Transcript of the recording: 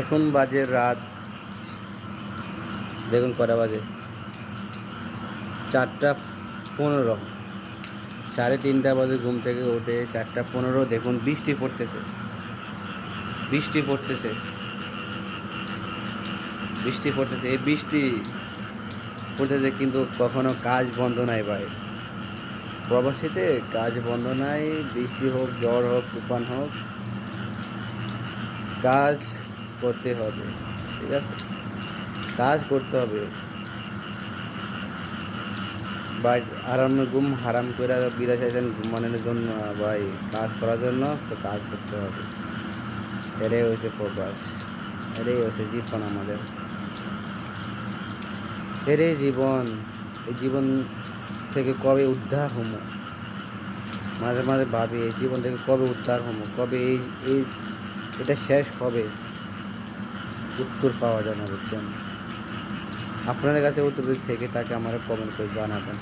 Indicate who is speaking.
Speaker 1: এখন বাজে রাত, দেখুন কটা বাজে, 4:15। 3:30 বাজে ঘুম থেকে উঠে 4:15 দেখুন বৃষ্টি পড়তেছে, বৃষ্টি পড়তেছে, বৃষ্টি পড়তেছে। এই বৃষ্টি পড়তেছে কিন্তু কখনো কাজ বন্ধ নাই ভাই। প্রবাসীতে কাজ বন্ধ নাই, বৃষ্টি হোক, ঝড় হোক, তুফান হোক, কাজ করতে হবে। ঠিক আছে, কাজ করতে হবে ভাই। আরামে ঘুম হারাম করে বিদেশ আসেন ঘুমানোর জন্য না ভাই, কাজ করার জন্য। তো কাজ করতে হবে, এটাই হয়েছে প্রবাস, এটাই হয়েছে জীবন আমাদের, এটাই জীবন। এই জীবন থেকে কবে উদ্ধার হমো, মাঝে মাঝে ভাবি এই জীবন থেকে কবে উদ্ধার হমো, কবে এই এটা শেষ হবে। উত্তর পাওয়া যায় না, বুঝছেন? আপনাদের কাছে উত্তর থেকে তাকে আমার কমেন্ট করে জানাবেন।